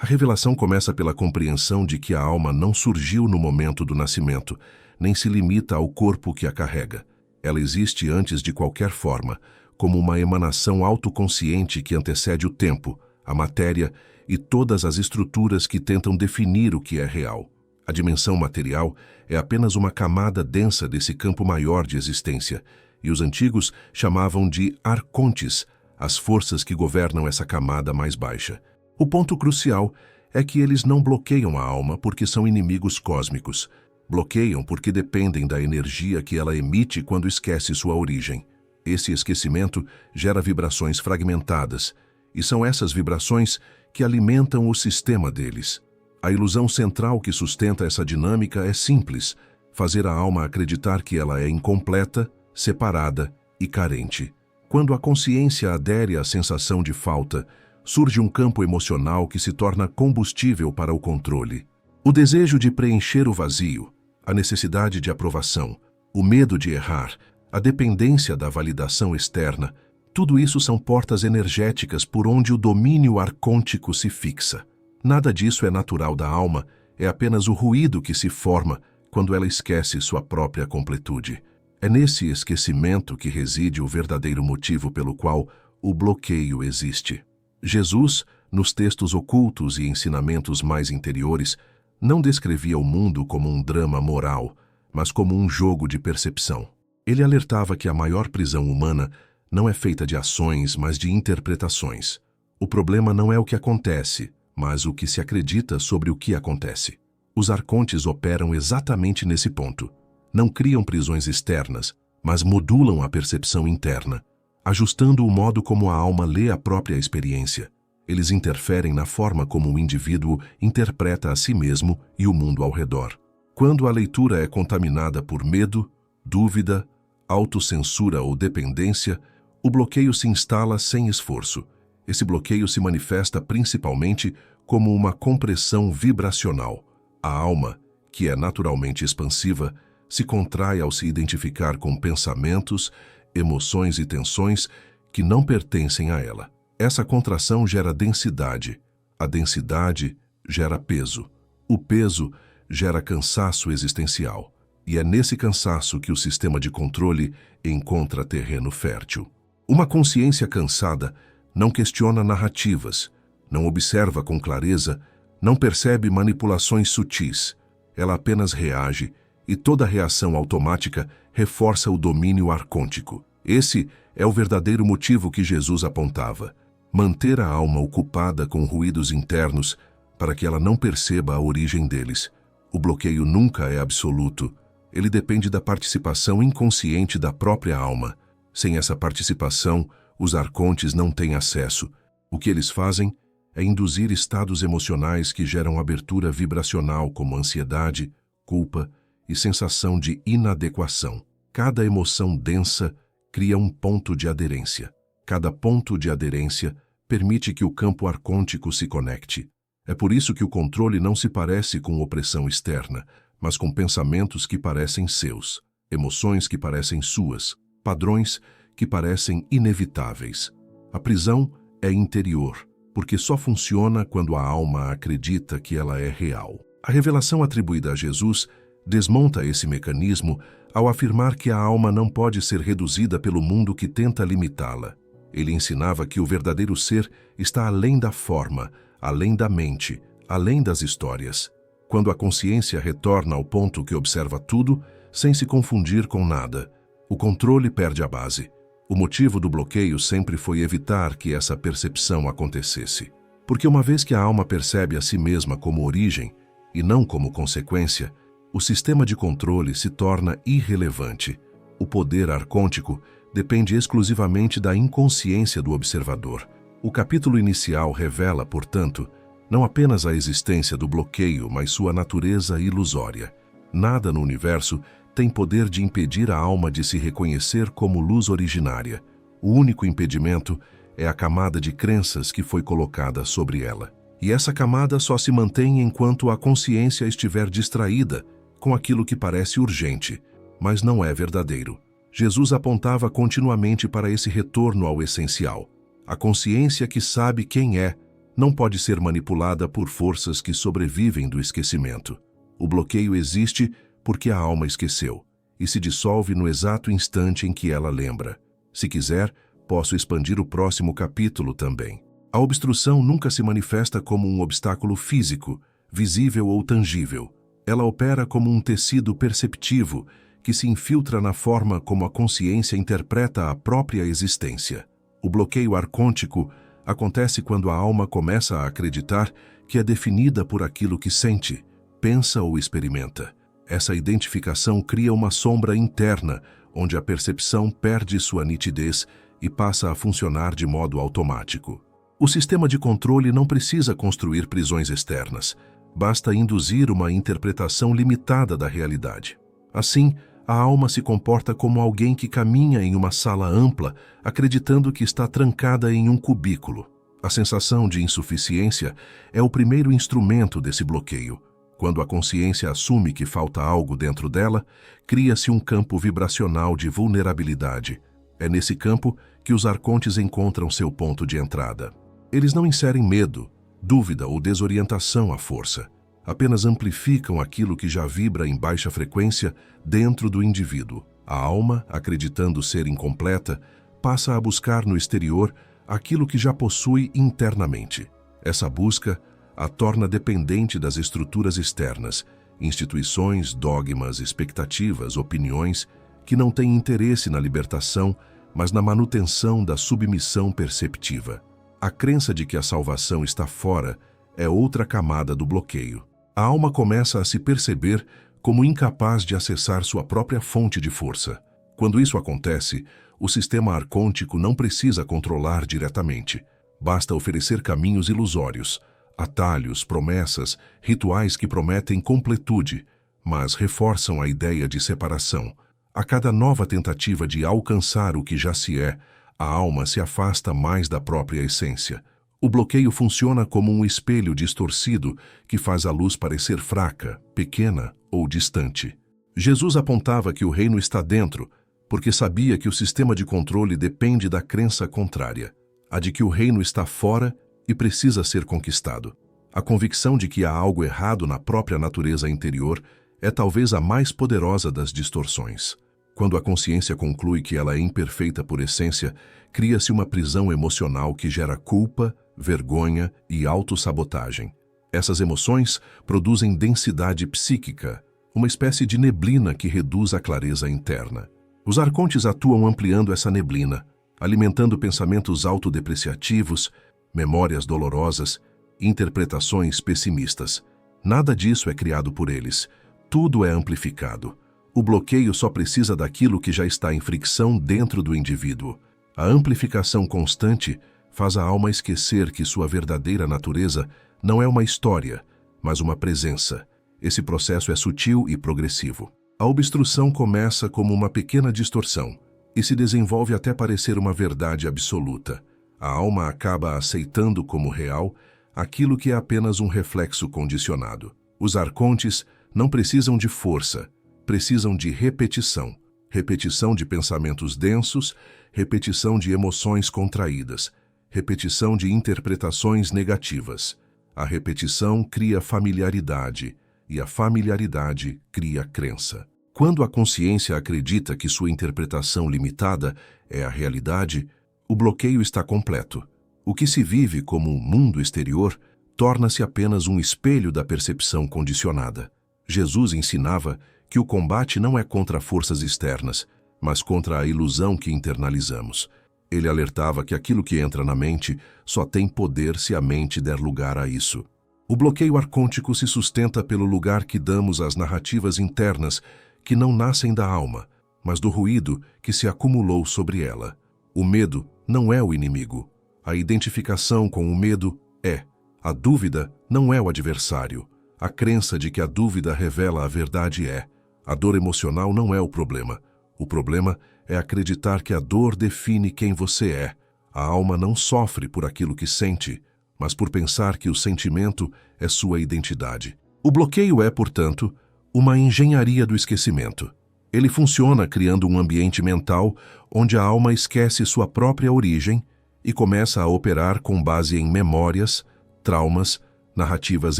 A revelação começa pela compreensão de que a alma não surgiu no momento do nascimento, nem se limita ao corpo que a carrega. Ela existe antes de qualquer forma, como uma emanação autoconsciente que antecede o tempo, a matéria e todas as estruturas que tentam definir o que é real. A dimensão material é apenas uma camada densa desse campo maior de existência, e os antigos chamavam de arcontes, as forças que governam essa camada mais baixa. O ponto crucial é que eles não bloqueiam a alma porque são inimigos cósmicos. Bloqueiam porque dependem da energia que ela emite quando esquece sua origem. Esse esquecimento gera vibrações fragmentadas, e são essas vibrações que alimentam o sistema deles. A ilusão central que sustenta essa dinâmica é simples: fazer a alma acreditar que ela é incompleta, separada e carente. Quando a consciência adere à sensação de falta, surge um campo emocional que se torna combustível para o controle. O desejo de preencher o vazio, a necessidade de aprovação, o medo de errar, a dependência da validação externa, tudo isso são portas energéticas por onde o domínio arcôntico se fixa. Nada disso é natural da alma, é apenas o ruído que se forma quando ela esquece sua própria completude. É nesse esquecimento que reside o verdadeiro motivo pelo qual o bloqueio existe. Jesus, nos textos ocultos e ensinamentos mais interiores, não descrevia o mundo como um drama moral, mas como um jogo de percepção. Ele alertava que a maior prisão humana não é feita de ações, mas de interpretações. O problema não é o que acontece, mas o que se acredita sobre o que acontece. Os arcontes operam exatamente nesse ponto. Não criam prisões externas, mas modulam a percepção interna, ajustando o modo como a alma lê a própria experiência. Eles interferem na forma como o indivíduo interpreta a si mesmo e o mundo ao redor. Quando a leitura é contaminada por medo, dúvida, autocensura ou dependência, o bloqueio se instala sem esforço. Esse bloqueio se manifesta principalmente como uma compressão vibracional. A alma, que é naturalmente expansiva, se contrai ao se identificar com pensamentos, emoções e tensões que não pertencem a ela. Essa contração gera densidade. A densidade gera peso. O peso gera cansaço existencial. E é nesse cansaço que o sistema de controle encontra terreno fértil. Uma consciência cansada não questiona narrativas, não observa com clareza, não percebe manipulações sutis. Ela apenas reage, e toda reação automática reforça o domínio arcôntico. Esse é o verdadeiro motivo que Jesus apontava: manter a alma ocupada com ruídos internos para que ela não perceba a origem deles. O bloqueio nunca é absoluto. Ele depende da participação inconsciente da própria alma. Sem essa participação, os arcontes não têm acesso. O que eles fazem é induzir estados emocionais que geram abertura vibracional, como ansiedade, culpa e sensação de inadequação. Cada emoção densa cria um ponto de aderência. Cada ponto de aderência permite que o campo arcôntico se conecte. É por isso que o controle não se parece com opressão externa, mas com pensamentos que parecem seus, emoções que parecem suas, padrões que parecem inevitáveis. A prisão é interior, porque só funciona quando a alma acredita que ela é real. A revelação atribuída a Jesus desmonta esse mecanismo ao afirmar que a alma não pode ser reduzida pelo mundo que tenta limitá-la. Ele ensinava que o verdadeiro ser está além da forma, além da mente, além das histórias. Quando a consciência retorna ao ponto que observa tudo, sem se confundir com nada, o controle perde a base. O motivo do bloqueio sempre foi evitar que essa percepção acontecesse. Porque uma vez que a alma percebe a si mesma como origem, e não como consequência, o sistema de controle se torna irrelevante. O poder arcôntico depende exclusivamente da inconsciência do observador. O capítulo inicial revela, portanto, não apenas a existência do bloqueio, mas sua natureza ilusória. Nada no universo tem poder de impedir a alma de se reconhecer como luz originária. O único impedimento é a camada de crenças que foi colocada sobre ela. E essa camada só se mantém enquanto a consciência estiver distraída com aquilo que parece urgente, mas não é verdadeiro. Jesus apontava continuamente para esse retorno ao essencial. A consciência que sabe quem é não pode ser manipulada por forças que sobrevivem do esquecimento. O bloqueio existe porque a alma esqueceu e se dissolve no exato instante em que ela lembra. Se quiser, posso expandir o próximo capítulo também. A obstrução nunca se manifesta como um obstáculo físico, visível ou tangível. Ela opera como um tecido perceptivo que se infiltra na forma como a consciência interpreta a própria existência. O bloqueio arcôntico acontece quando a alma começa a acreditar que é definida por aquilo que sente, pensa ou experimenta. Essa identificação cria uma sombra interna, onde a percepção perde sua nitidez e passa a funcionar de modo automático. O sistema de controle não precisa construir prisões externas, basta induzir uma interpretação limitada da realidade. Assim, a alma se comporta como alguém que caminha em uma sala ampla, acreditando que está trancada em um cubículo. A sensação de insuficiência é o primeiro instrumento desse bloqueio. Quando a consciência assume que falta algo dentro dela, cria-se um campo vibracional de vulnerabilidade. É nesse campo que os arcontes encontram seu ponto de entrada. Eles não inserem medo, dúvida ou desorientação à força. Apenas amplificam aquilo que já vibra em baixa frequência dentro do indivíduo. A alma, acreditando ser incompleta, passa a buscar no exterior aquilo que já possui internamente. Essa busca a torna dependente das estruturas externas, instituições, dogmas, expectativas, opiniões, que não têm interesse na libertação, mas na manutenção da submissão perceptiva. A crença de que a salvação está fora é outra camada do bloqueio. A alma começa a se perceber como incapaz de acessar sua própria fonte de força. Quando isso acontece, o sistema arcôntico não precisa controlar diretamente. Basta oferecer caminhos ilusórios, atalhos, promessas, rituais que prometem completude, mas reforçam a ideia de separação. A cada nova tentativa de alcançar o que já se é, a alma se afasta mais da própria essência. O bloqueio funciona como um espelho distorcido que faz a luz parecer fraca, pequena ou distante. Jesus apontava que o reino está dentro, porque sabia que o sistema de controle depende da crença contrária, a de que o reino está fora e precisa ser conquistado. A convicção de que há algo errado na própria natureza interior é talvez a mais poderosa das distorções. Quando a consciência conclui que ela é imperfeita por essência, cria-se uma prisão emocional que gera culpa, vergonha e autossabotagem. Essas emoções produzem densidade psíquica, uma espécie de neblina que reduz a clareza interna. Os arcontes atuam ampliando essa neblina, alimentando pensamentos autodepreciativos, memórias dolorosas, interpretações pessimistas. Nada disso é criado por eles, tudo é amplificado. O bloqueio só precisa daquilo que já está em fricção dentro do indivíduo. A amplificação constante faz a alma esquecer que sua verdadeira natureza não é uma história, mas uma presença. Esse processo é sutil e progressivo. A obstrução começa como uma pequena distorção e se desenvolve até parecer uma verdade absoluta. A alma acaba aceitando como real aquilo que é apenas um reflexo condicionado. Os arcontes não precisam de força, precisam de repetição. Repetição de pensamentos densos, repetição de emoções contraídas, repetição de interpretações negativas. A repetição cria familiaridade, e a familiaridade cria crença. Quando a consciência acredita que sua interpretação limitada é a realidade, o bloqueio está completo. O que se vive como um mundo exterior torna-se apenas um espelho da percepção condicionada. Jesus ensinava que o combate não é contra forças externas, mas contra a ilusão que internalizamos. Ele alertava que aquilo que entra na mente só tem poder se a mente der lugar a isso. O bloqueio arcôntico se sustenta pelo lugar que damos às narrativas internas que não nascem da alma, mas do ruído que se acumulou sobre ela. O medo não é o inimigo. A identificação com o medo é. A dúvida não é o adversário. A crença de que a dúvida revela a verdade é. A dor emocional não é o problema. O problema é acreditar que a dor define quem você é. A alma não sofre por aquilo que sente, mas por pensar que o sentimento é sua identidade. O bloqueio é, portanto, uma engenharia do esquecimento. Ele funciona criando um ambiente mental onde a alma esquece sua própria origem e começa a operar com base em memórias, traumas, narrativas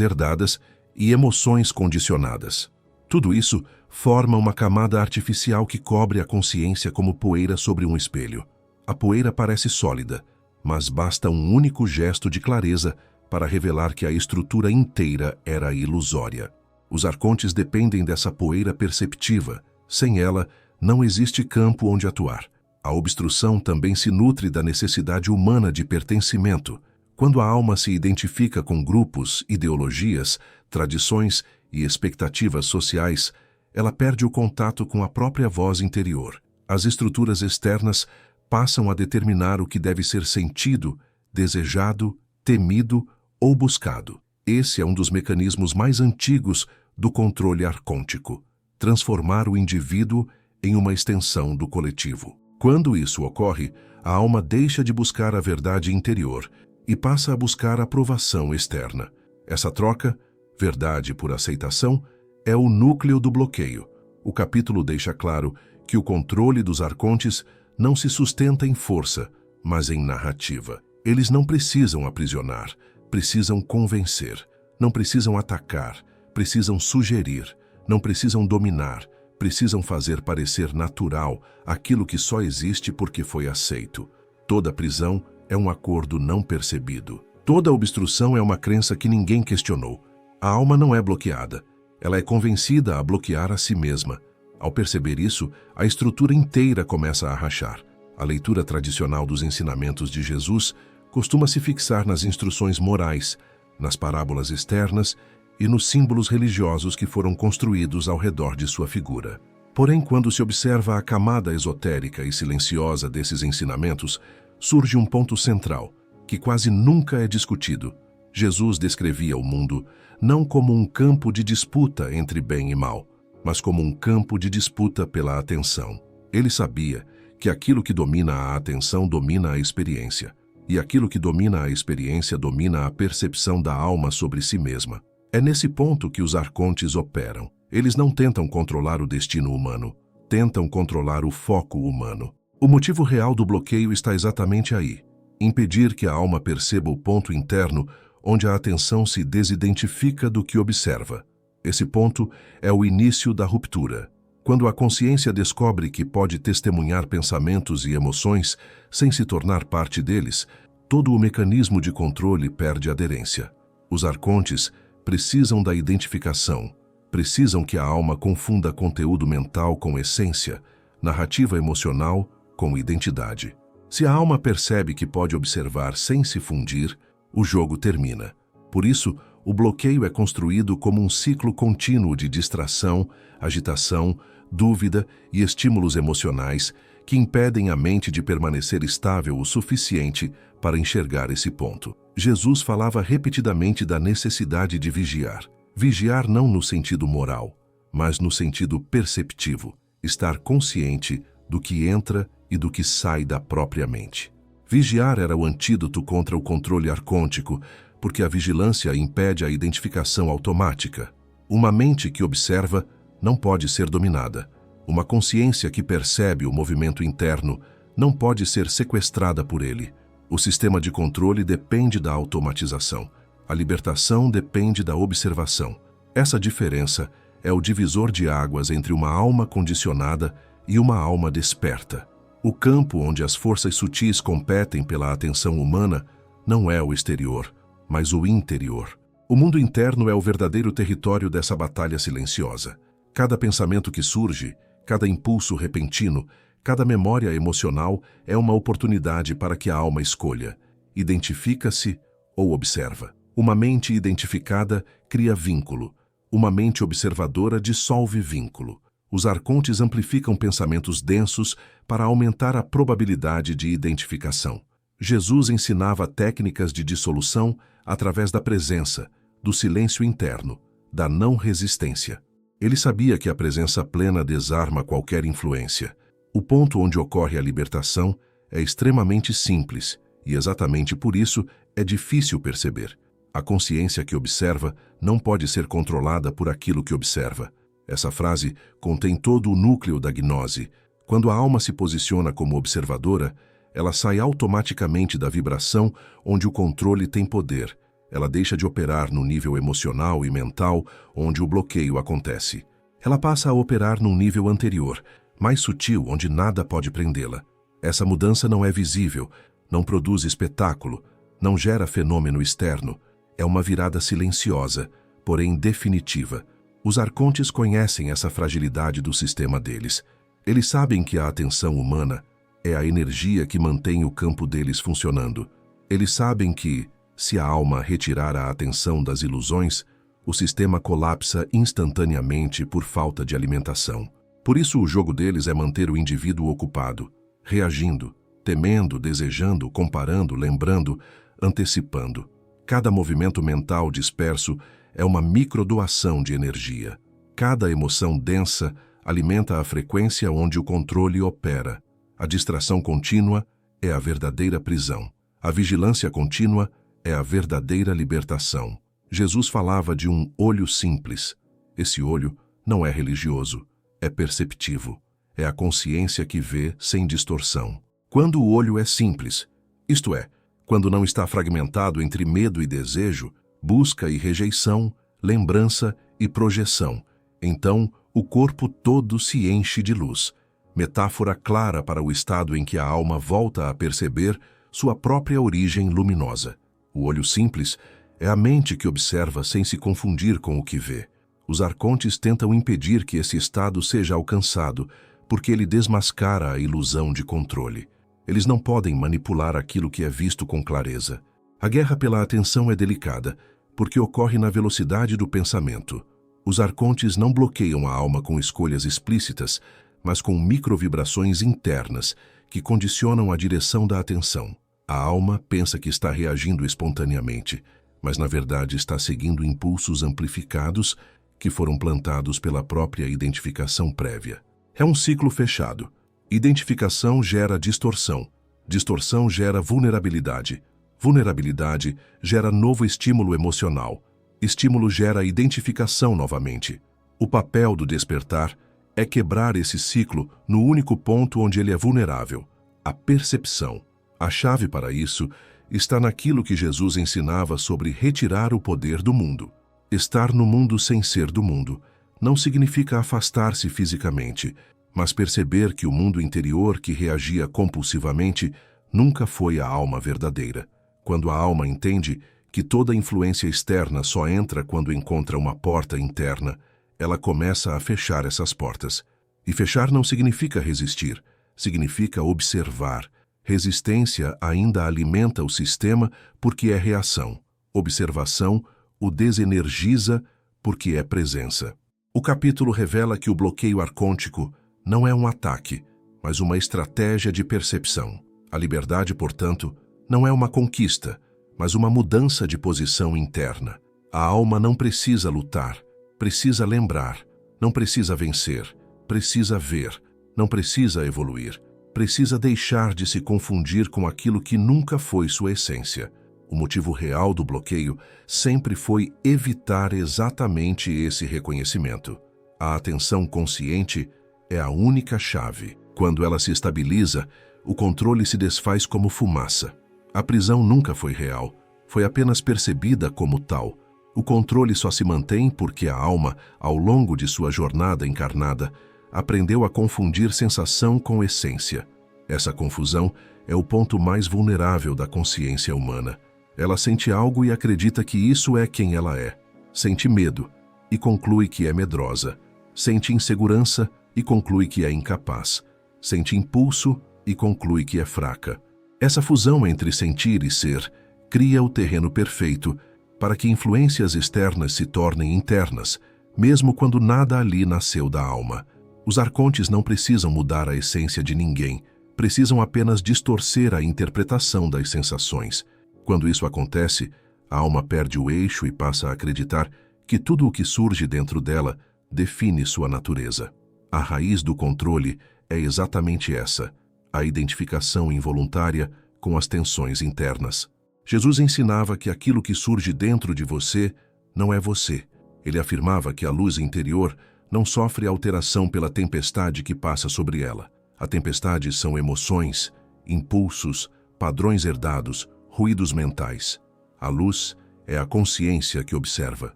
herdadas e emoções condicionadas. Tudo isso forma uma camada artificial que cobre a consciência como poeira sobre um espelho. A poeira parece sólida, mas basta um único gesto de clareza para revelar que a estrutura inteira era ilusória. Os arcontes dependem dessa poeira perceptiva. Sem ela, não existe campo onde atuar. A obstrução também se nutre da necessidade humana de pertencimento. Quando a alma se identifica com grupos, ideologias, tradições e expectativas sociais, ela perde o contato com a própria voz interior. As estruturas externas passam a determinar o que deve ser sentido, desejado, temido ou buscado. Esse é um dos mecanismos mais antigos do controle arcôntico: transformar o indivíduo em uma extensão do coletivo. Quando isso ocorre, a alma deixa de buscar a verdade interior e passa a buscar a aprovação externa. Essa troca, verdade por aceitação, é o núcleo do bloqueio. O capítulo deixa claro que o controle dos arcontes não se sustenta em força, mas em narrativa. Eles não precisam aprisionar, precisam convencer. Não precisam atacar, precisam sugerir. Não precisam dominar, precisam fazer parecer natural aquilo que só existe porque foi aceito. Toda prisão é um acordo não percebido. Toda obstrução é uma crença que ninguém questionou. A alma não é bloqueada. Ela é convencida a bloquear a si mesma. Ao perceber isso, a estrutura inteira começa a rachar. A leitura tradicional dos ensinamentos de Jesus costuma se fixar nas instruções morais, nas parábolas externas e nos símbolos religiosos que foram construídos ao redor de sua figura. Porém, quando se observa a camada esotérica e silenciosa desses ensinamentos, surge um ponto central, que quase nunca é discutido. Jesus descrevia o mundo não como um campo de disputa entre bem e mal, mas como um campo de disputa pela atenção. Ele sabia que aquilo que domina a atenção domina a experiência, e aquilo que domina a experiência domina a percepção da alma sobre si mesma. É nesse ponto que os arcontes operam. Eles não tentam controlar o destino humano, tentam controlar o foco humano. O motivo real do bloqueio está exatamente aí: impedir que a alma perceba o ponto interno onde a atenção se desidentifica do que observa. Esse ponto é o início da ruptura. Quando a consciência descobre que pode testemunhar pensamentos e emoções sem se tornar parte deles, todo o mecanismo de controle perde aderência. Os arcontes precisam da identificação, precisam que a alma confunda conteúdo mental com essência, narrativa emocional com identidade. Se a alma percebe que pode observar sem se fundir, o jogo termina. Por isso, o bloqueio é construído como um ciclo contínuo de distração, agitação, dúvida e estímulos emocionais que impedem a mente de permanecer estável o suficiente para enxergar esse ponto. Jesus falava repetidamente da necessidade de vigiar. Vigiar não no sentido moral, mas no sentido perceptivo, estar consciente do que entra e do que sai da própria mente. Vigiar era o antídoto contra o controle arcôntico, porque a vigilância impede a identificação automática. Uma mente que observa não pode ser dominada. Uma consciência que percebe o movimento interno não pode ser sequestrada por ele. O sistema de controle depende da automatização. A libertação depende da observação. Essa diferença é o divisor de águas entre uma alma condicionada e uma alma desperta. O campo onde as forças sutis competem pela atenção humana não é o exterior, mas o interior. O mundo interno é o verdadeiro território dessa batalha silenciosa. Cada pensamento que surge, cada impulso repentino, cada memória emocional é uma oportunidade para que a alma escolha: identifica-se ou observa. Uma mente identificada cria vínculo. Uma mente observadora dissolve vínculo. Os arcontes amplificam pensamentos densos para aumentar a probabilidade de identificação. Jesus ensinava técnicas de dissolução através da presença, do silêncio interno, da não resistência. Ele sabia que a presença plena desarma qualquer influência. O ponto onde ocorre a libertação é extremamente simples e, exatamente por isso, é difícil perceber. A consciência que observa não pode ser controlada por aquilo que observa. Essa frase contém todo o núcleo da gnose. Quando a alma se posiciona como observadora, ela sai automaticamente da vibração onde o controle tem poder. Ela deixa de operar no nível emocional e mental onde o bloqueio acontece. Ela passa a operar num nível anterior, mais sutil, onde nada pode prendê-la. Essa mudança não é visível, não produz espetáculo, não gera fenômeno externo. É uma virada silenciosa, porém definitiva. Os arcontes conhecem essa fragilidade do sistema deles. Eles sabem que a atenção humana é a energia que mantém o campo deles funcionando. Eles sabem que, se a alma retirar a atenção das ilusões, o sistema colapsa instantaneamente por falta de alimentação. Por isso o jogo deles é manter o indivíduo ocupado, reagindo, temendo, desejando, comparando, lembrando, antecipando. Cada movimento mental disperso é uma microdoação de energia. Cada emoção densa alimenta a frequência onde o controle opera. A distração contínua é a verdadeira prisão. A vigilância contínua é a verdadeira libertação. Jesus falava de um olho simples. Esse olho não é religioso, é perceptivo. É a consciência que vê sem distorção. Quando o olho é simples, isto é, quando não está fragmentado entre medo e desejo, busca e rejeição, lembrança e projeção, então o corpo todo se enche de luz. Metáfora clara para o estado em que a alma volta a perceber sua própria origem luminosa. O olho simples é a mente que observa sem se confundir com o que vê. Os arcontes tentam impedir que esse estado seja alcançado, porque ele desmascara a ilusão de controle. Eles não podem manipular aquilo que é visto com clareza. A guerra pela atenção é delicada, porque ocorre na velocidade do pensamento. Os arcontes não bloqueiam a alma com escolhas explícitas, mas com microvibrações internas que condicionam a direção da atenção. A alma pensa que está reagindo espontaneamente, mas na verdade está seguindo impulsos amplificados que foram plantados pela própria identificação prévia. É um ciclo fechado. Identificação gera distorção. Distorção gera vulnerabilidade. Vulnerabilidade gera novo estímulo emocional. Estímulo gera identificação novamente. O papel do despertar é quebrar esse ciclo no único ponto onde ele é vulnerável, a percepção. A chave para isso está naquilo que Jesus ensinava sobre retirar o poder do mundo. Estar no mundo sem ser do mundo não significa afastar-se fisicamente, mas perceber que o mundo interior que reagia compulsivamente nunca foi a alma verdadeira. Quando a alma entende que toda influência externa só entra quando encontra uma porta interna, ela começa a fechar essas portas. E fechar não significa resistir, significa observar. Resistência ainda alimenta o sistema porque é reação. Observação o desenergiza porque é presença. O capítulo revela que o bloqueio arcôntico não é um ataque, mas uma estratégia de percepção. A liberdade, portanto, não é uma conquista, mas uma mudança de posição interna. A alma não precisa lutar, precisa lembrar, não precisa vencer, precisa ver, não precisa evoluir, precisa deixar de se confundir com aquilo que nunca foi sua essência. O motivo real do bloqueio sempre foi evitar exatamente esse reconhecimento. A atenção consciente é a única chave. Quando ela se estabiliza, o controle se desfaz como fumaça. A prisão nunca foi real, foi apenas percebida como tal. O controle só se mantém porque a alma, ao longo de sua jornada encarnada, aprendeu a confundir sensação com essência. Essa confusão é o ponto mais vulnerável da consciência humana. Ela sente algo e acredita que isso é quem ela é. Sente medo e conclui que é medrosa. Sente insegurança e conclui que é incapaz. Sente impulso e conclui que é fraca. Essa fusão entre sentir e ser cria o terreno perfeito para que influências externas se tornem internas, mesmo quando nada ali nasceu da alma. Os arcontes não precisam mudar a essência de ninguém, precisam apenas distorcer a interpretação das sensações. Quando isso acontece, a alma perde o eixo e passa a acreditar que tudo o que surge dentro dela define sua natureza. A raiz do controle é exatamente essa, a identificação involuntária com as tensões internas. Jesus ensinava que aquilo que surge dentro de você não é você. Ele afirmava que a luz interior não sofre alteração pela tempestade que passa sobre ela. A tempestade são emoções, impulsos, padrões herdados, ruídos mentais. A luz é a consciência que observa.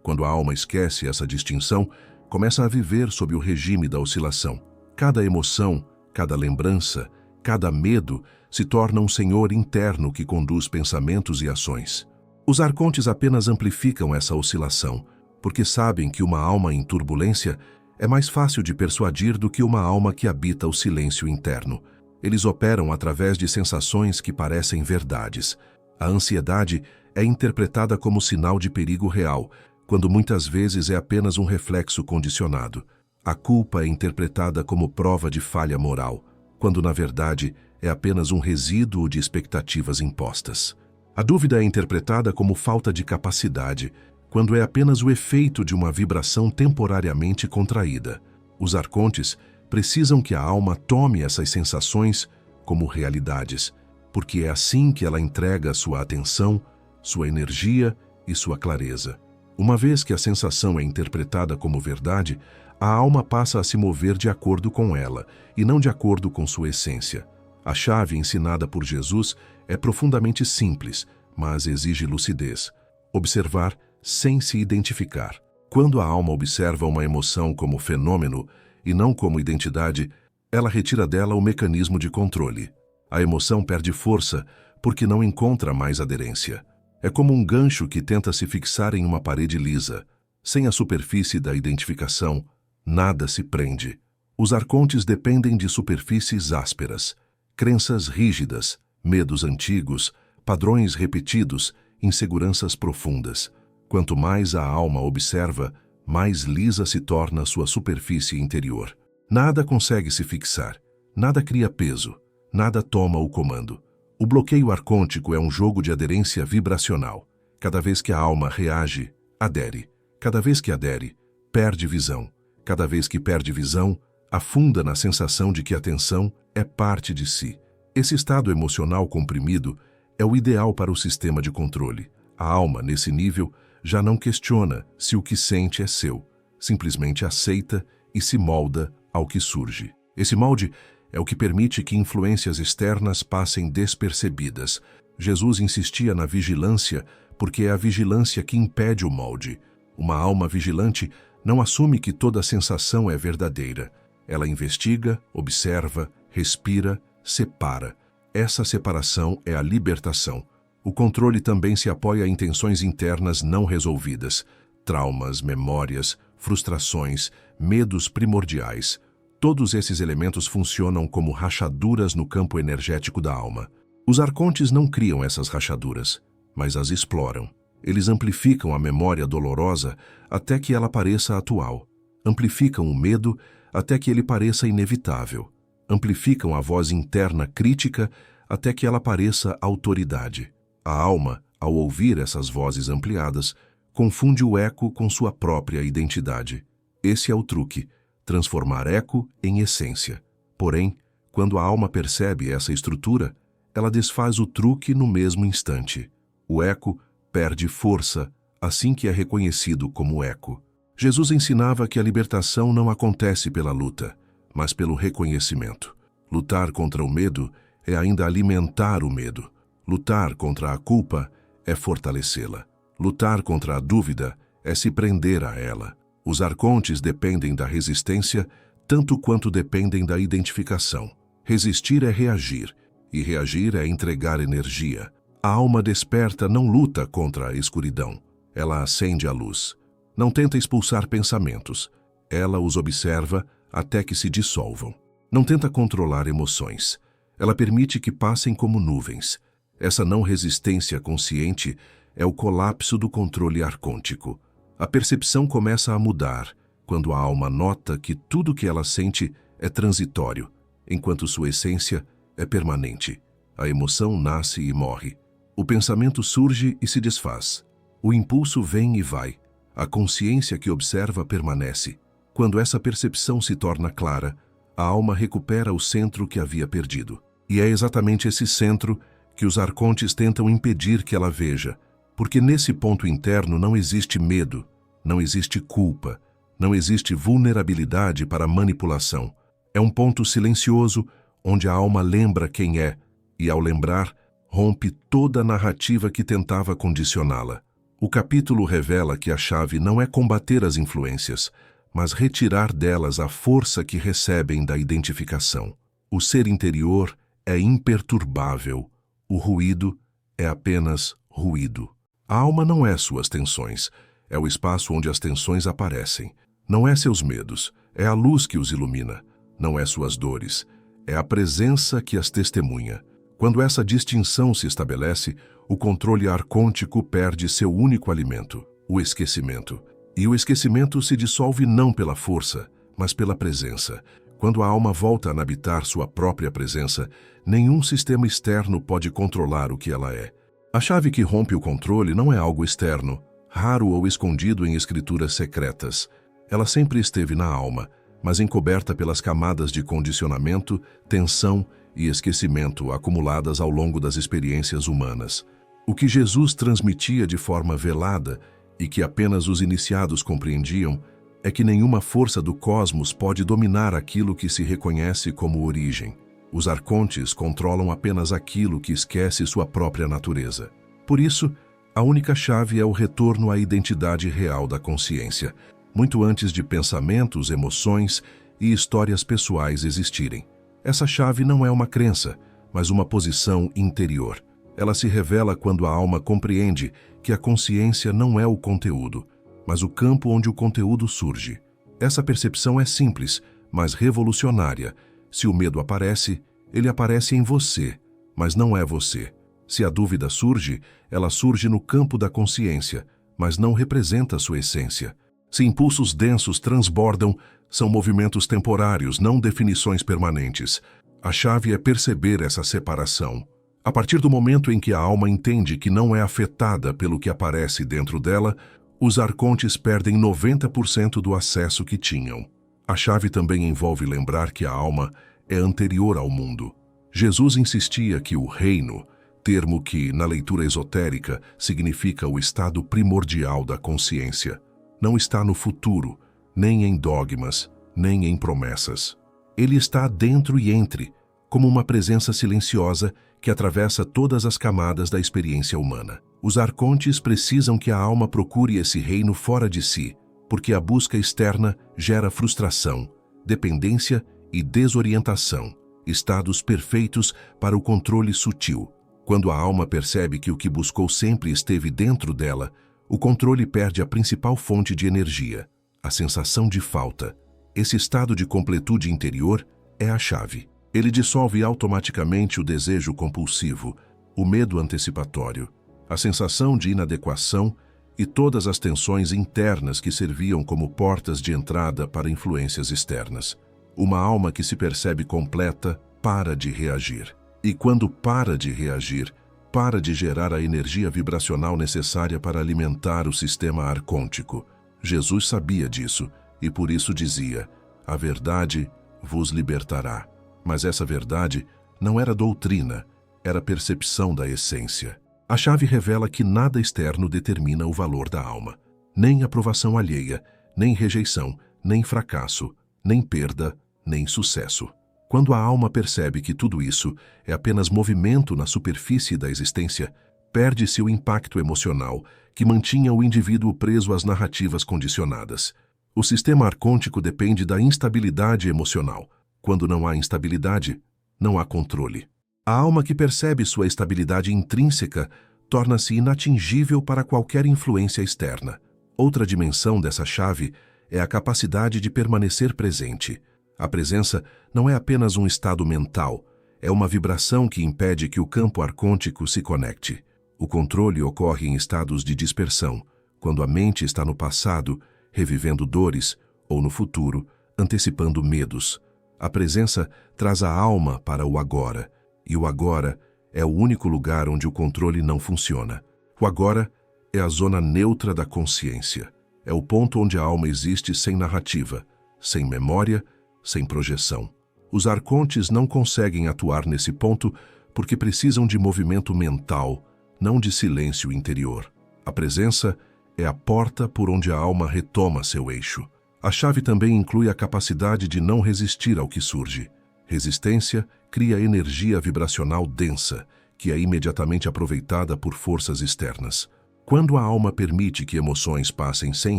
Quando a alma esquece essa distinção, começa a viver sob o regime da oscilação. Cada emoção, cada lembrança, cada medo se torna um senhor interno que conduz pensamentos e ações. Os arcontes apenas amplificam essa oscilação, porque sabem que uma alma em turbulência é mais fácil de persuadir do que uma alma que habita o silêncio interno. Eles operam através de sensações que parecem verdades. A ansiedade é interpretada como sinal de perigo real, quando muitas vezes é apenas um reflexo condicionado. A culpa é interpretada como prova de falha moral, quando na verdade é apenas um resíduo de expectativas impostas. A dúvida é interpretada como falta de capacidade, quando é apenas o efeito de uma vibração temporariamente contraída. Os arcontes precisam que a alma tome essas sensações como realidades, porque é assim que ela entrega sua atenção, sua energia e sua clareza. Uma vez que a sensação é interpretada como verdade, a alma passa a se mover de acordo com ela e não de acordo com sua essência. A chave ensinada por Jesus é profundamente simples, mas exige lucidez. Observar sem se identificar. Quando a alma observa uma emoção como fenômeno e não como identidade, ela retira dela o mecanismo de controle. A emoção perde força porque não encontra mais aderência. É como um gancho que tenta se fixar em uma parede lisa. Sem a superfície da identificação, nada se prende. Os arcontes dependem de superfícies ásperas, crenças rígidas, medos antigos, padrões repetidos, inseguranças profundas. Quanto mais a alma observa, mais lisa se torna sua superfície interior. Nada consegue se fixar, nada cria peso, nada toma o comando. O bloqueio arcôntico é um jogo de aderência vibracional. Cada vez que a alma reage, adere. Cada vez que adere, perde visão. Cada vez que perde visão, afunda na sensação de que a tensão é parte de si. Esse estado emocional comprimido é o ideal para o sistema de controle. A alma, nesse nível, já não questiona se o que sente é seu. Simplesmente aceita e se molda ao que surge. Esse molde é o que permite que influências externas passem despercebidas. Jesus insistia na vigilância porque é a vigilância que impede o molde. Uma alma vigilante não assume que toda sensação é verdadeira. Ela investiga, observa, respira, separa. Essa separação é a libertação. O controle também se apoia em tensões internas não resolvidas, traumas, memórias, frustrações, medos primordiais. Todos esses elementos funcionam como rachaduras no campo energético da alma. Os arcontes não criam essas rachaduras, mas as exploram. Eles amplificam a memória dolorosa até que ela pareça atual. Amplificam o medo até que ele pareça inevitável. Amplificam a voz interna crítica até que ela pareça autoridade. A alma, ao ouvir essas vozes ampliadas, confunde o eco com sua própria identidade. Esse é o truque, transformar eco em essência. Porém, quando a alma percebe essa estrutura, ela desfaz o truque no mesmo instante. O eco perde força assim que é reconhecido como eco. Jesus ensinava que a libertação não acontece pela luta, mas pelo reconhecimento. Lutar contra o medo é ainda alimentar o medo. Lutar contra a culpa é fortalecê-la. Lutar contra a dúvida é se prender a ela. Os arcontes dependem da resistência tanto quanto dependem da identificação. Resistir é reagir, e reagir é entregar energia. A alma desperta não luta contra a escuridão. Ela acende a luz. Não tenta expulsar pensamentos. Ela os observa até que se dissolvam. Não tenta controlar emoções. Ela permite que passem como nuvens. Essa não resistência consciente é o colapso do controle arcôntico. A percepção começa a mudar quando a alma nota que tudo que ela sente é transitório, enquanto sua essência é permanente. A emoção nasce e morre. O pensamento surge e se desfaz. O impulso vem e vai. A consciência que observa permanece. Quando essa percepção se torna clara, a alma recupera o centro que havia perdido. E é exatamente esse centro que os arcontes tentam impedir que ela veja, porque nesse ponto interno não existe medo, não existe culpa, não existe vulnerabilidade para manipulação. É um ponto silencioso onde a alma lembra quem é e, ao lembrar, rompe toda a narrativa que tentava condicioná-la. O capítulo revela que a chave não é combater as influências, mas retirar delas a força que recebem da identificação. O ser interior é imperturbável, o ruído é apenas ruído. A alma não é suas tensões, é o espaço onde as tensões aparecem. Não é seus medos, é a luz que os ilumina. Não é suas dores, é a presença que as testemunha. Quando essa distinção se estabelece, o controle arcôntico perde seu único alimento, o esquecimento. E o esquecimento se dissolve não pela força, mas pela presença. Quando a alma volta a habitar sua própria presença, nenhum sistema externo pode controlar o que ela é. A chave que rompe o controle não é algo externo, raro ou escondido em escrituras secretas. Ela sempre esteve na alma, mas encoberta pelas camadas de condicionamento, tensão e esquecimento acumuladas ao longo das experiências humanas. O que Jesus transmitia de forma velada e que apenas os iniciados compreendiam é que nenhuma força do cosmos pode dominar aquilo que se reconhece como origem. Os arcontes controlam apenas aquilo que esquece sua própria natureza. Por isso, a única chave é o retorno à identidade real da consciência, muito antes de pensamentos, emoções e histórias pessoais existirem. Essa chave não é uma crença, mas uma posição interior. Ela se revela quando a alma compreende que a consciência não é o conteúdo, mas o campo onde o conteúdo surge. Essa percepção é simples, mas revolucionária. Se o medo aparece, ele aparece em você, mas não é você. Se a dúvida surge, ela surge no campo da consciência, mas não representa sua essência. Se impulsos densos transbordam, são movimentos temporários, não definições permanentes. A chave é perceber essa separação. A partir do momento em que a alma entende que não é afetada pelo que aparece dentro dela, os arcontes perdem 90% do acesso que tinham. A chave também envolve lembrar que a alma é anterior ao mundo. Jesus insistia que o reino, termo que, na leitura esotérica, significa o estado primordial da consciência, não está no futuro, nem em dogmas, nem em promessas. Ele está dentro e entre, como uma presença silenciosa que atravessa todas as camadas da experiência humana. Os arcontes precisam que a alma procure esse reino fora de si, porque a busca externa gera frustração, dependência e desorientação, estados perfeitos para o controle sutil. Quando a alma percebe que o que buscou sempre esteve dentro dela, o controle perde a principal fonte de energia, a sensação de falta. Esse estado de completude interior é a chave. Ele dissolve automaticamente o desejo compulsivo, o medo antecipatório, a sensação de inadequação e todas as tensões internas que serviam como portas de entrada para influências externas. Uma alma que se percebe completa para de reagir. E quando para de reagir, para de gerar a energia vibracional necessária para alimentar o sistema arcôntico. Jesus sabia disso e por isso dizia: "A verdade vos libertará." Mas essa verdade não era doutrina, era percepção da essência. A chave revela que nada externo determina o valor da alma. Nem aprovação alheia, nem rejeição, nem fracasso, nem perda, nem sucesso. Quando a alma percebe que tudo isso é apenas movimento na superfície da existência, perde-se o impacto emocional que mantinha o indivíduo preso às narrativas condicionadas. O sistema arcôntico depende da instabilidade emocional. Quando não há instabilidade, não há controle. A alma que percebe sua estabilidade intrínseca torna-se inatingível para qualquer influência externa. Outra dimensão dessa chave é a capacidade de permanecer presente. A presença não é apenas um estado mental, é uma vibração que impede que o campo arcôntico se conecte. O controle ocorre em estados de dispersão, quando a mente está no passado, revivendo dores, ou no futuro, antecipando medos. A presença traz a alma para o agora, e o agora é o único lugar onde o controle não funciona. O agora é a zona neutra da consciência. É o ponto onde a alma existe sem narrativa, sem memória, sem projeção. Os arcontes não conseguem atuar nesse ponto porque precisam de movimento mental, não de silêncio interior. A presença é a porta por onde a alma retoma seu eixo. A chave também inclui a capacidade de não resistir ao que surge. Resistência cria energia vibracional densa, que é imediatamente aproveitada por forças externas. Quando a alma permite que emoções passem sem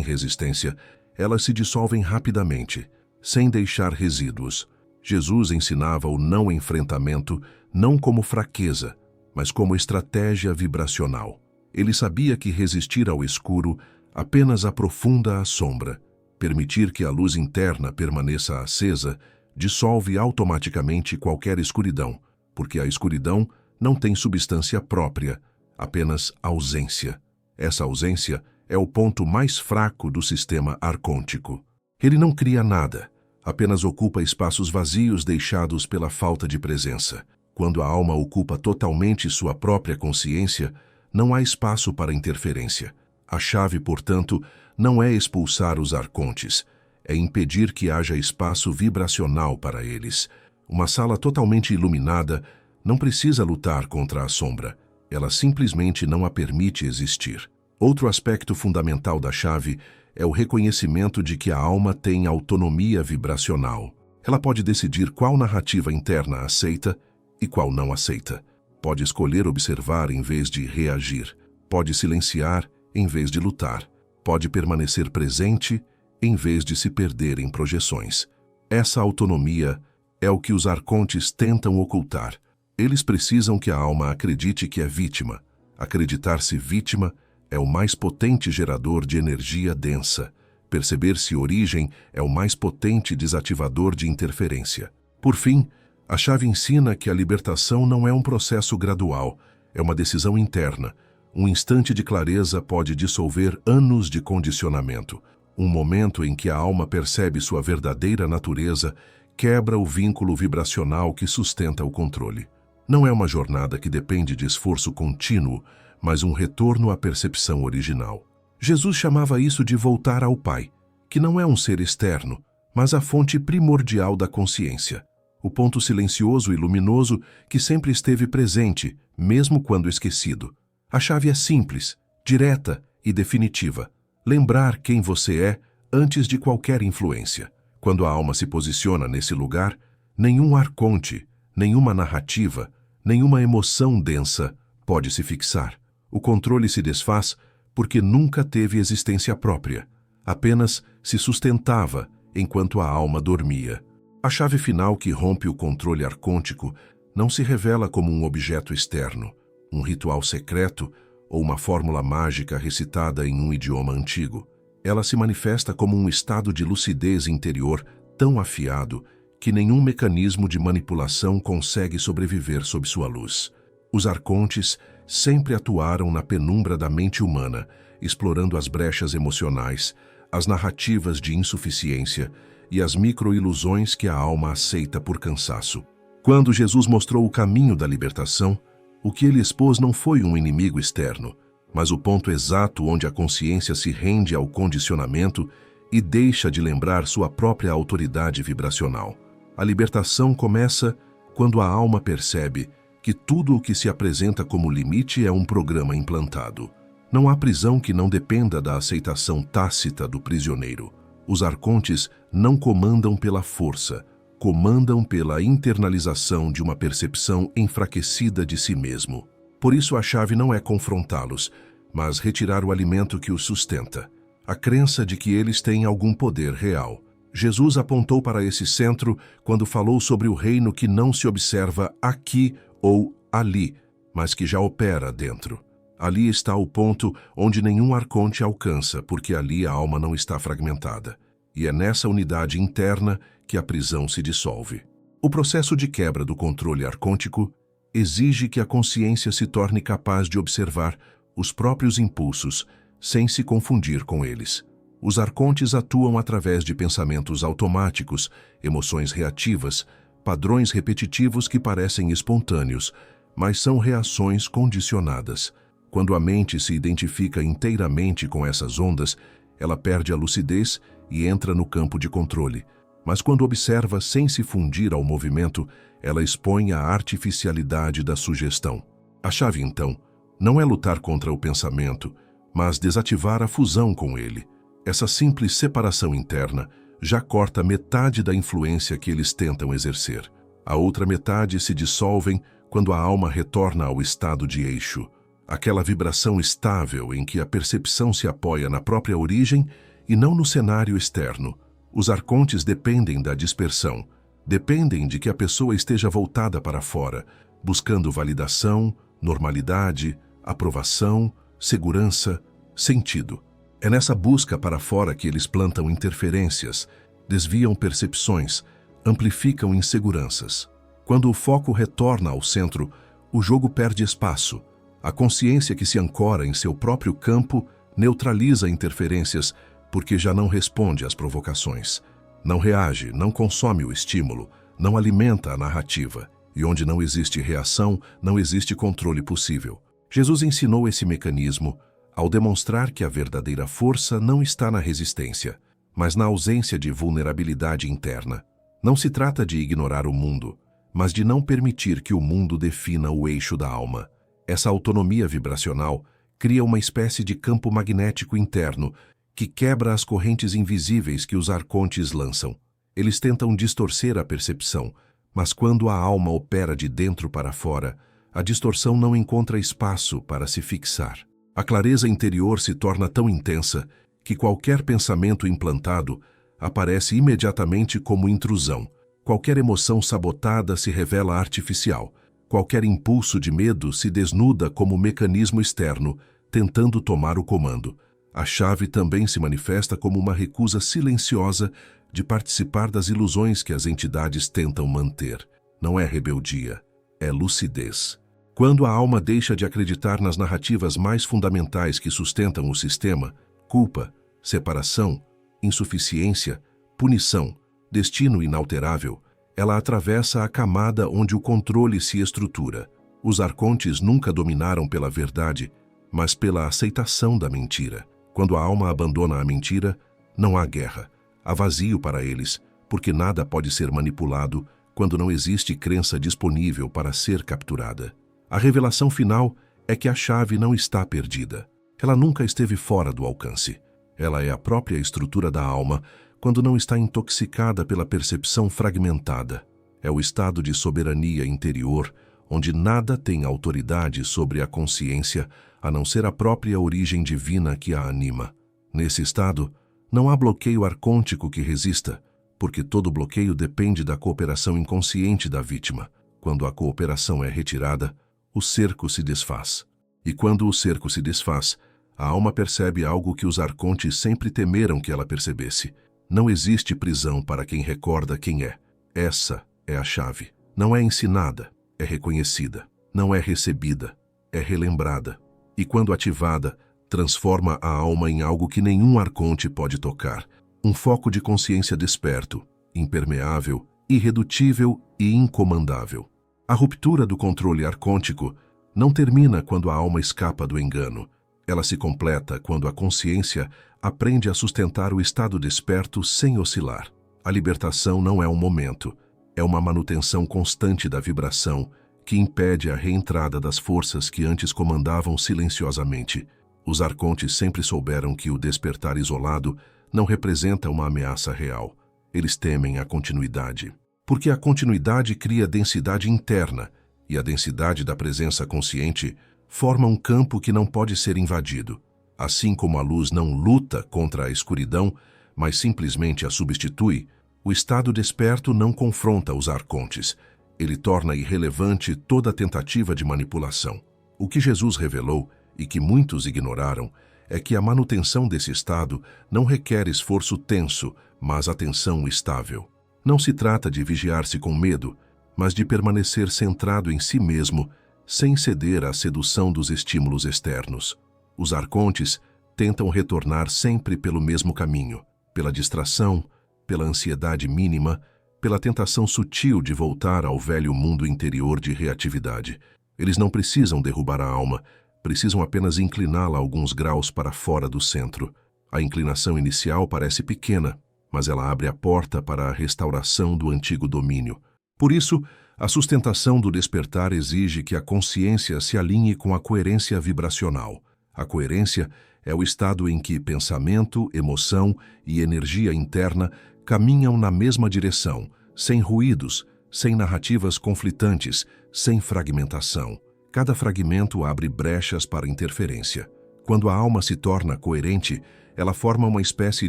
resistência, elas se dissolvem rapidamente, sem deixar resíduos. Jesus ensinava o não enfrentamento não como fraqueza, mas como estratégia vibracional. Ele sabia que resistir ao escuro apenas aprofunda a sombra. Permitir que a luz interna permaneça acesa dissolve automaticamente qualquer escuridão, porque a escuridão não tem substância própria, apenas ausência. Essa ausência é o ponto mais fraco do sistema arcôntico. Ele não cria nada, apenas ocupa espaços vazios deixados pela falta de presença. Quando a alma ocupa totalmente sua própria consciência, não há espaço para interferência. A chave, portanto, não é expulsar os arcontes, é impedir que haja espaço vibracional para eles. Uma sala totalmente iluminada não precisa lutar contra a sombra, ela simplesmente não a permite existir. Outro aspecto fundamental da chave é o reconhecimento de que a alma tem autonomia vibracional. Ela pode decidir qual narrativa interna aceita e qual não aceita. Pode escolher observar em vez de reagir. Pode silenciar em vez de lutar. Pode permanecer presente em vez de se perder em projeções. Essa autonomia é o que os arcontes tentam ocultar. Eles precisam que a alma acredite que é vítima. Acreditar-se vítima é o mais potente gerador de energia densa. Perceber-se origem é o mais potente desativador de interferência. Por fim, a chave ensina que a libertação não é um processo gradual, é uma decisão interna. Um instante de clareza pode dissolver anos de condicionamento. Um momento em que a alma percebe sua verdadeira natureza quebra o vínculo vibracional que sustenta o controle. Não é uma jornada que depende de esforço contínuo, mas um retorno à percepção original. Jesus chamava isso de voltar ao Pai, que não é um ser externo, mas a fonte primordial da consciência. O ponto silencioso e luminoso que sempre esteve presente, mesmo quando esquecido. A chave é simples, direta e definitiva. Lembrar quem você é antes de qualquer influência. Quando a alma se posiciona nesse lugar, nenhum arconte, nenhuma narrativa, nenhuma emoção densa pode se fixar. O controle se desfaz porque nunca teve existência própria. Apenas se sustentava enquanto a alma dormia. A chave final que rompe o controle arcôntico não se revela como um objeto externo, um ritual secreto ou uma fórmula mágica recitada em um idioma antigo. Ela se manifesta como um estado de lucidez interior tão afiado que nenhum mecanismo de manipulação consegue sobreviver sob sua luz. Os arcontes sempre atuaram na penumbra da mente humana, explorando as brechas emocionais, as narrativas de insuficiência e as micro-ilusões que a alma aceita por cansaço. Quando Jesus mostrou o caminho da libertação, o que ele expôs não foi um inimigo externo, mas o ponto exato onde a consciência se rende ao condicionamento e deixa de lembrar sua própria autoridade vibracional. A libertação começa quando a alma percebe que tudo o que se apresenta como limite é um programa implantado. Não há prisão que não dependa da aceitação tácita do prisioneiro. Os arcontes não comandam pela força, comandam pela internalização de uma percepção enfraquecida de si mesmo. Por isso a chave não é confrontá-los, mas retirar o alimento que os sustenta, a crença de que eles têm algum poder real. Jesus apontou para esse centro quando falou sobre o reino que não se observa aqui ou ali, mas que já opera dentro. Ali está o ponto onde nenhum arconte alcança, porque ali a alma não está fragmentada. E é nessa unidade interna que a prisão se dissolve. O processo de quebra do controle arcôntico exige que a consciência se torne capaz de observar os próprios impulsos, sem se confundir com eles. Os arcontes atuam através de pensamentos automáticos, emoções reativas, padrões repetitivos que parecem espontâneos, mas são reações condicionadas. Quando a mente se identifica inteiramente com essas ondas, ela perde a lucidez e entra no campo de controle. Mas quando observa sem se fundir ao movimento, ela expõe a artificialidade da sugestão. A chave, então, não é lutar contra o pensamento, mas desativar a fusão com ele. Essa simples separação interna já corta metade da influência que eles tentam exercer. A outra metade se dissolvem quando a alma retorna ao estado de eixo. aquela vibração estável em que a percepção se apoia na própria origem e não no cenário externo. Os arcontes dependem da dispersão, dependem de que a pessoa esteja voltada para fora, buscando validação, normalidade, aprovação, segurança, sentido. É nessa busca para fora que eles plantam interferências, desviam percepções, amplificam inseguranças. Quando o foco retorna ao centro, o jogo perde espaço. A consciência que se ancora em seu próprio campo neutraliza interferências porque já não responde às provocações. Não reage, não consome o estímulo, não alimenta a narrativa. E onde não existe reação, não existe controle possível. Jesus ensinou esse mecanismo ao demonstrar que a verdadeira força não está na resistência, mas na ausência de vulnerabilidade interna. Não se trata de ignorar o mundo, mas de não permitir que o mundo defina o eixo da alma. Essa autonomia vibracional cria uma espécie de campo magnético interno que quebra as correntes invisíveis que os arcontes lançam. Eles tentam distorcer a percepção, mas quando a alma opera de dentro para fora, a distorção não encontra espaço para se fixar. A clareza interior se torna tão intensa que qualquer pensamento implantado aparece imediatamente como intrusão. Qualquer emoção sabotada se revela artificial. Qualquer impulso de medo se desnuda como mecanismo externo, tentando tomar o comando. A chave também se manifesta como uma recusa silenciosa de participar das ilusões que as entidades tentam manter. Não é rebeldia, é lucidez. Quando a alma deixa de acreditar nas narrativas mais fundamentais que sustentam o sistema, culpa, separação, insuficiência, punição, destino inalterável, ela atravessa a camada onde o controle se estrutura. Os arcontes nunca dominaram pela verdade, mas pela aceitação da mentira. Quando a alma abandona a mentira, não há guerra. Há vazio para eles, porque nada pode ser manipulado quando não existe crença disponível para ser capturada. A revelação final é que a chave não está perdida. Ela nunca esteve fora do alcance. Ela é a própria estrutura da alma quando não está intoxicada pela percepção fragmentada. É o estado de soberania interior, onde nada tem autoridade sobre a consciência a não ser a própria origem divina que a anima. Nesse estado, não há bloqueio arcôntico que resista, porque todo bloqueio depende da cooperação inconsciente da vítima. Quando a cooperação é retirada, o cerco se desfaz. E quando o cerco se desfaz, a alma percebe algo que os arcontes sempre temeram que ela percebesse. Não existe prisão para quem recorda quem é. Essa é a chave. Não é ensinada, é reconhecida. Não é recebida, é relembrada. E quando ativada, transforma a alma em algo que nenhum arconte pode tocar. Um foco de consciência desperto, impermeável, irredutível e incomandável. A ruptura do controle arcôntico não termina quando a alma escapa do engano. Ela se completa quando a consciência aprende a sustentar o estado desperto sem oscilar. A libertação não é um momento, é uma manutenção constante da vibração que impede a reentrada das forças que antes comandavam silenciosamente. Os arcontes sempre souberam que o despertar isolado não representa uma ameaça real. Eles temem a continuidade. Porque a continuidade cria densidade interna, e a densidade da presença consciente forma um campo que não pode ser invadido. Assim como a luz não luta contra a escuridão, mas simplesmente a substitui, o estado desperto não confronta os arcontes. Ele torna irrelevante toda tentativa de manipulação. O que Jesus revelou, e que muitos ignoraram, é que a manutenção desse estado não requer esforço tenso, mas atenção estável. Não se trata de vigiar-se com medo, mas de permanecer centrado em si mesmo, sem ceder à sedução dos estímulos externos. Os arcontes tentam retornar sempre pelo mesmo caminho, pela distração, pela ansiedade mínima, pela tentação sutil de voltar ao velho mundo interior de reatividade. Eles não precisam derrubar a alma, precisam apenas incliná-la alguns graus para fora do centro. A inclinação inicial parece pequena, mas ela abre a porta para a restauração do antigo domínio. Por isso, a sustentação do despertar exige que a consciência se alinhe com a coerência vibracional. A coerência é o estado em que pensamento, emoção e energia interna caminham na mesma direção, sem ruídos, sem narrativas conflitantes, sem fragmentação. Cada fragmento abre brechas para interferência. Quando a alma se torna coerente, ela forma uma espécie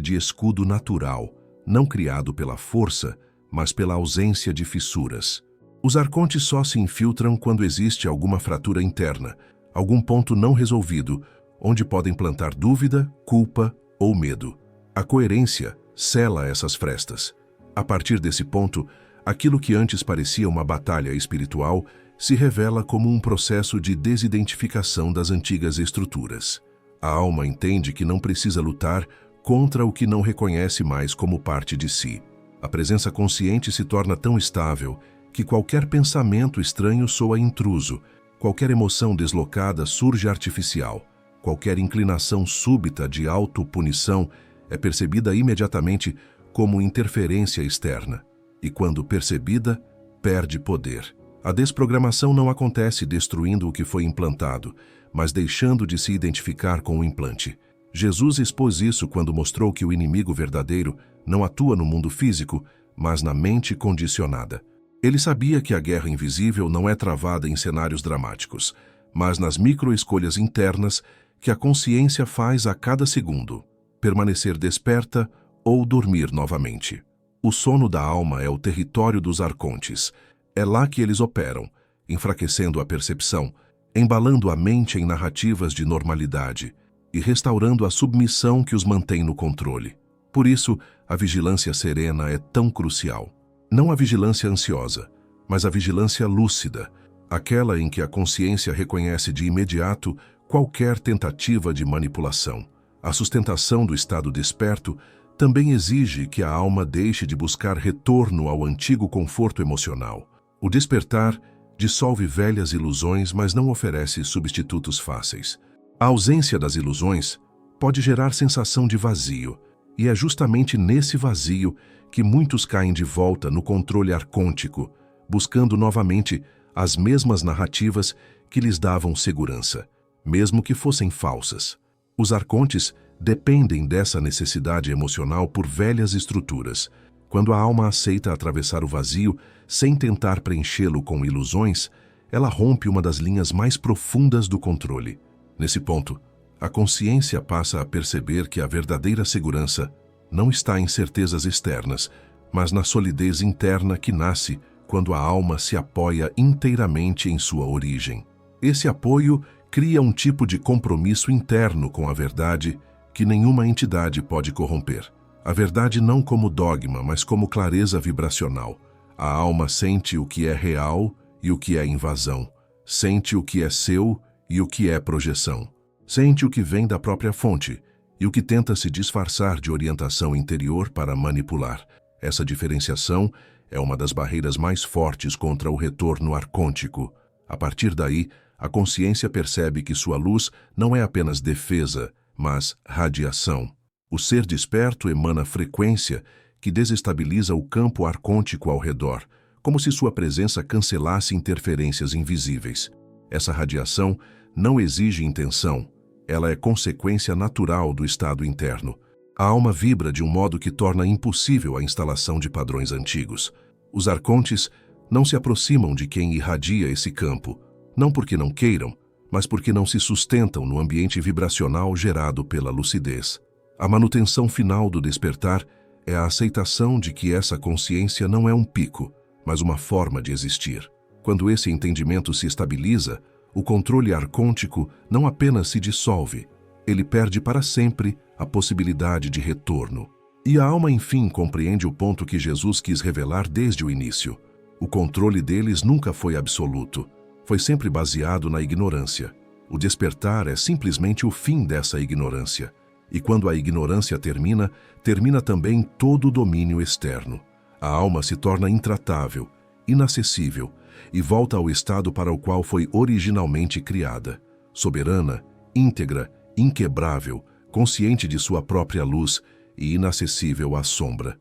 de escudo natural, não criado pela força, mas pela ausência de fissuras. Os arcontes só se infiltram quando existe alguma fratura interna, algum ponto não resolvido, onde podem plantar dúvida, culpa ou medo. A coerência sela essas frestas. A partir desse ponto, aquilo que antes parecia uma batalha espiritual se revela como um processo de desidentificação das antigas estruturas. A alma entende que não precisa lutar contra o que não reconhece mais como parte de si. A presença consciente se torna tão estável que qualquer pensamento estranho soa intruso, qualquer emoção deslocada surge artificial, qualquer inclinação súbita de autopunição é percebida imediatamente como interferência externa, e quando percebida, perde poder. A desprogramação não acontece destruindo o que foi implantado, mas deixando de se identificar com o implante. Jesus expôs isso quando mostrou que o inimigo verdadeiro não atua no mundo físico, mas na mente condicionada. Ele sabia que a guerra invisível não é travada em cenários dramáticos, mas nas microescolhas internas que a consciência faz a cada segundo, permanecer desperta ou dormir novamente. O sono da alma é o território dos arcontes. É lá que eles operam, enfraquecendo a percepção, embalando a mente em narrativas de normalidade e restaurando a submissão que os mantém no controle. Por isso, a vigilância serena é tão crucial. Não a vigilância ansiosa, mas a vigilância lúcida, aquela em que a consciência reconhece de imediato qualquer tentativa de manipulação. A sustentação do estado desperto também exige que a alma deixe de buscar retorno ao antigo conforto emocional. O despertar dissolve velhas ilusões, mas não oferece substitutos fáceis. A ausência das ilusões pode gerar sensação de vazio, e é justamente nesse vazio que muitos caem de volta no controle arcôntico, buscando novamente as mesmas narrativas que lhes davam segurança, mesmo que fossem falsas. Os arcontes dependem dessa necessidade emocional por velhas estruturas. Quando a alma aceita atravessar o vazio sem tentar preenchê-lo com ilusões, ela rompe uma das linhas mais profundas do controle. Nesse ponto, a consciência passa a perceber que a verdadeira segurança não está em certezas externas, mas na solidez interna que nasce quando a alma se apoia inteiramente em sua origem. Esse apoio cria um tipo de compromisso interno com a verdade que nenhuma entidade pode corromper. A verdade não como dogma, mas como clareza vibracional. A alma sente o que é real e o que é invasão. Sente o que é seu e o que é projeção. Sente o que vem da própria fonte e o que tenta se disfarçar de orientação interior para manipular. Essa diferenciação é uma das barreiras mais fortes contra o retorno arcôntico. A partir daí, a consciência percebe que sua luz não é apenas defesa, mas radiação. O ser desperto emana frequência que desestabiliza o campo arcôntico ao redor, como se sua presença cancelasse interferências invisíveis. Essa radiação não exige intenção, ela é consequência natural do estado interno. A alma vibra de um modo que torna impossível a instalação de padrões antigos. Os arcontes não se aproximam de quem irradia esse campo, não porque não queiram, mas porque não se sustentam no ambiente vibracional gerado pela lucidez. A manutenção final do despertar é a aceitação de que essa consciência não é um pico, mas uma forma de existir. Quando esse entendimento se estabiliza, o controle arcôntico não apenas se dissolve, ele perde para sempre a possibilidade de retorno. E a alma, enfim, compreende o ponto que Jesus quis revelar desde o início. O controle deles nunca foi absoluto, foi sempre baseado na ignorância. O despertar é simplesmente o fim dessa ignorância. E quando a ignorância termina, termina também todo o domínio externo. A alma se torna intratável, inacessível, e volta ao estado para o qual foi originalmente criada, soberana, íntegra, inquebrável, consciente de sua própria luz e inacessível à sombra.